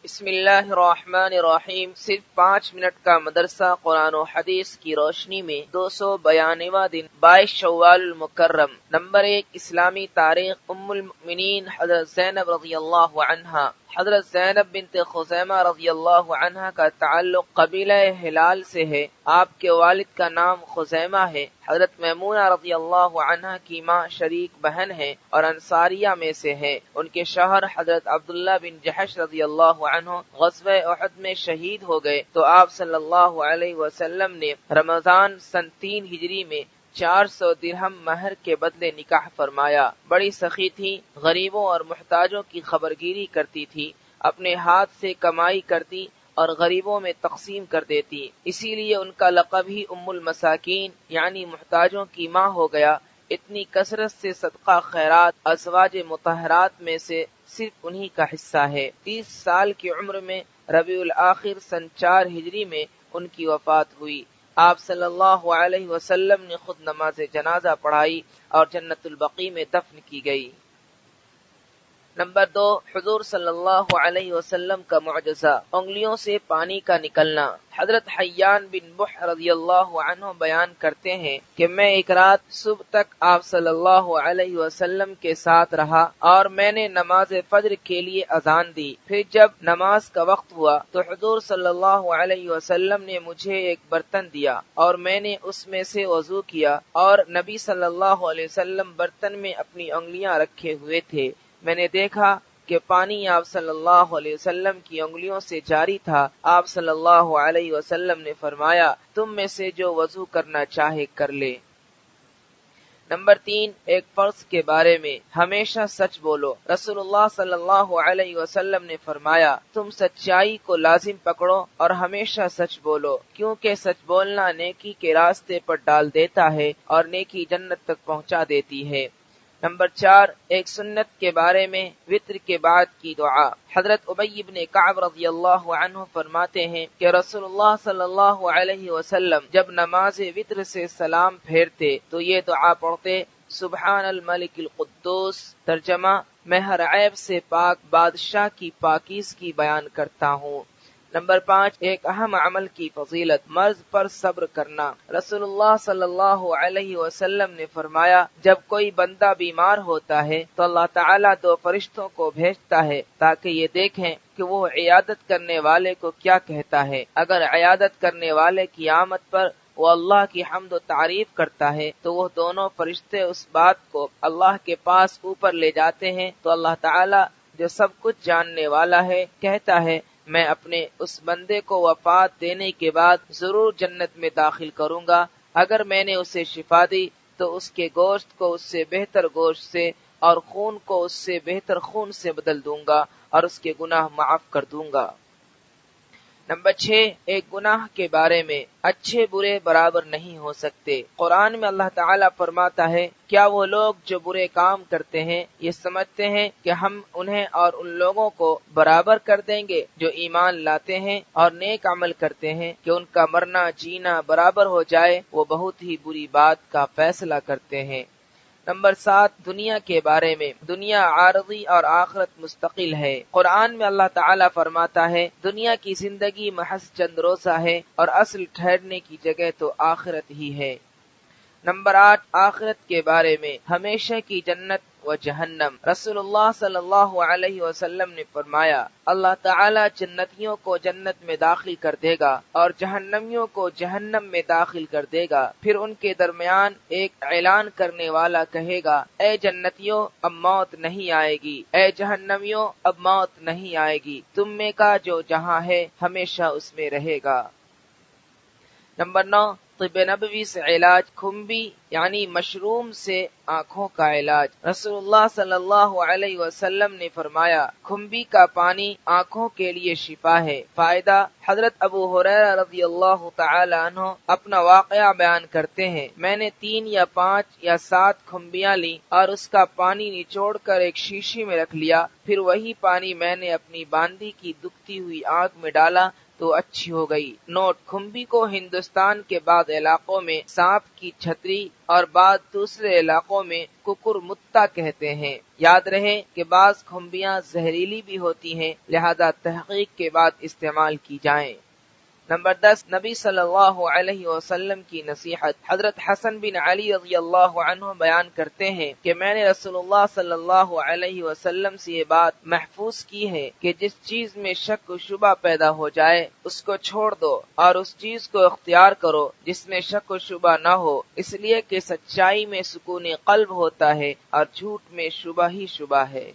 بسم اللہ الرحمن الرحیم۔ صرف 5 منٹ کا مدرسہ قرآن و حدیث کی روشنی میں 292واں دن 22 شوال المکرم۔ نمبر 1، اسلامی تاریخ۔ ام المؤمنین حضرت زینب رضی اللہ عنہا۔ حضرت زینب بنت خزیمہ رضی اللہ عنہا کا تعلق قبیلہ ہلال سے ہے۔ آپ کے والد کا نام خزیمہ ہے۔ حضرت میمونہ رضی اللہ عنہا کی ماں شریک بہن ہے اور انصاریہ میں سے ہے۔ ان کے شوہر حضرت عبداللہ بن جحش رضی اللہ عنہ غزوہ احد میں شہید ہو گئے تو آپ صلی اللہ علیہ وسلم نے رمضان سن 3 ہجری میں 400 درہم مہر کے بدلے نکاح فرمایا۔ بڑی سخی تھی، غریبوں اور محتاجوں کی خبرگیری کرتی تھی، اپنے ہاتھ سے کمائی کرتی اور غریبوں میں تقسیم کر دیتی، اسی لیے ان کا لقب ہی ام المساکین یعنی محتاجوں کی ماں ہو گیا۔ اتنی کثرت سے صدقہ خیرات ازواج مطہرات میں سے صرف انہی کا حصہ ہے۔ 30 سال کی عمر میں ربیع الاخر سن 4 ہجری میں ان کی وفات ہوئی۔ آپ صلی اللہ علیہ وسلم نے خود نماز جنازہ پڑھائی اور جنت البقیع میں دفن کی گئی۔ نمبر 2، حضور صلی اللہ علیہ وسلم کا معجزہ، انگلیوں سے پانی کا نکلنا۔ حضرت حیان بن بح رضی اللہ عنہ بیان کرتے ہیں کہ میں ایک رات صبح تک آپ صلی اللہ علیہ وسلم کے ساتھ رہا اور میں نے نماز فجر کے لیے اذان دی۔ پھر جب نماز کا وقت ہوا تو حضور صلی اللہ علیہ وسلم نے مجھے ایک برتن دیا اور میں نے اس میں سے وضو کیا اور نبی صلی اللہ علیہ وسلم برتن میں اپنی انگلیاں رکھے ہوئے تھے۔ میں نے دیکھا کہ پانی آپ صلی اللہ علیہ وسلم کی انگلیوں سے جاری تھا۔ آپ صلی اللہ علیہ وسلم نے فرمایا، تم میں سے جو وضو کرنا چاہے کر لے۔ نمبر 3، ایک فرض کے بارے میں، ہمیشہ سچ بولو۔ رسول اللہ صلی اللہ علیہ وسلم نے فرمایا، تم سچائی کو لازم پکڑو اور ہمیشہ سچ بولو، کیونکہ سچ بولنا نیکی کے راستے پر ڈال دیتا ہے اور نیکی جنت تک پہنچا دیتی ہے۔ نمبر 4، ایک سنت کے بارے میں، وتر کے بعد کی دعا۔ حضرت ابی بن کعب رضی اللہ عنہ فرماتے ہیں کہ رسول اللہ صلی اللہ علیہ وسلم جب نماز وتر سے سلام پھیرتے تو یہ دعا پڑھتے، سبحان الملک القدوس۔ ترجمہ، میں ہر عیب سے پاک بادشاہ کی پاکیزگی بیان کرتا ہوں۔ نمبر 5، ایک اہم عمل کی فضیلت، مرض پر صبر کرنا۔ رسول اللہ صلی اللہ علیہ وسلم نے فرمایا، جب کوئی بندہ بیمار ہوتا ہے تو اللہ تعالیٰ 2 فرشتوں کو بھیجتا ہے تاکہ یہ دیکھیں کہ وہ عیادت کرنے والے کو کیا کہتا ہے۔ اگر عیادت کرنے والے کی آمد پر وہ اللہ کی حمد و تعریف کرتا ہے تو وہ دونوں فرشتے اس بات کو اللہ کے پاس اوپر لے جاتے ہیں تو اللہ تعالیٰ جو سب کچھ جاننے والا ہے کہتا ہے، میں اپنے اس بندے کو وفات دینے کے بعد ضرور جنت میں داخل کروں گا۔ اگر میں نے اسے شفا دی تو اس کے گوشت کو اس سے بہتر گوشت سے اور خون کو اس سے بہتر خون سے بدل دوں گا اور اس کے گناہ معاف کر دوں گا۔ نمبر 6، ایک گناہ کے بارے میں، اچھے برے برابر نہیں ہو سکتے۔ قرآن میں اللہ تعالیٰ فرماتا ہے، کیا وہ لوگ جو برے کام کرتے ہیں یہ سمجھتے ہیں کہ ہم انہیں اور ان لوگوں کو برابر کر دیں گے جو ایمان لاتے ہیں اور نیک عمل کرتے ہیں کہ ان کا مرنا جینا برابر ہو جائے؟ وہ بہت ہی بری بات کا فیصلہ کرتے ہیں۔ نمبر 7، دنیا کے بارے میں، دنیا عارضی اور آخرت مستقل ہے۔ قرآن میں اللہ تعالیٰ فرماتا ہے، دنیا کی زندگی محض چند روزہ ہے اور اصل ٹھہرنے کی جگہ تو آخرت ہی ہے۔ نمبر 8، آخرت کے بارے میں، ہمیشہ کی جنت و جہنم۔ رسول اللہ صلی اللہ علیہ وسلم نے فرمایا، اللہ تعالیٰ جنتیوں کو جنت میں داخل کر دے گا اور جہنمیوں کو جہنم میں داخل کر دے گا۔ پھر ان کے درمیان ایک اعلان کرنے والا کہے گا، اے جنتیوں اب موت نہیں آئے گی، اے جہنمیوں اب موت نہیں آئے گی، تم میں کا جو جہاں ہے ہمیشہ اس میں رہے گا۔ نمبر 9، طب نبوی سے علاج، کھمبی یعنی مشروم سے آنکھوں کا علاج۔ رسول اللہ صلی اللہ علیہ وسلم نے فرمایا، کھمبی کا پانی آنکھوں کے لیے شفا ہے۔ فائدہ، حضرت ابو ہریرہ رضی اللہ تعالی عنہ اپنا واقعہ بیان کرتے ہیں، میں نے 3 یا 5 یا 7 کھمبیاں لی اور اس کا پانی نچوڑ کر ایک شیشی میں رکھ لیا، پھر وہی پانی میں نے اپنی باندھی کی دکھتی ہوئی آنکھ میں ڈالا تو اچھی ہو گئی۔ نوٹ، کھمبی کو ہندوستان کے بعض علاقوں میں سانپ کی چھتری اور بعض دوسرے علاقوں میں ککر متا کہتے ہیں۔ یاد رہے کہ بعض کھمبیاں زہریلی بھی ہوتی ہیں، لہذا تحقیق کے بعد استعمال کی جائیں۔ نمبر 10، نبی صلی اللہ علیہ وسلم کی نصیحت۔ حضرت حسن بن علی رضی اللہ عنہ بیان کرتے ہیں کہ میں نے رسول اللہ صلی اللہ علیہ وسلم سے یہ بات محفوظ کی ہے کہ جس چیز میں شک و شبہ پیدا ہو جائے اس کو چھوڑ دو اور اس چیز کو اختیار کرو جس میں شک و شبہ نہ ہو، اس لیے کہ سچائی میں سکون قلب ہوتا ہے اور جھوٹ میں شبہ ہی شبہ ہے۔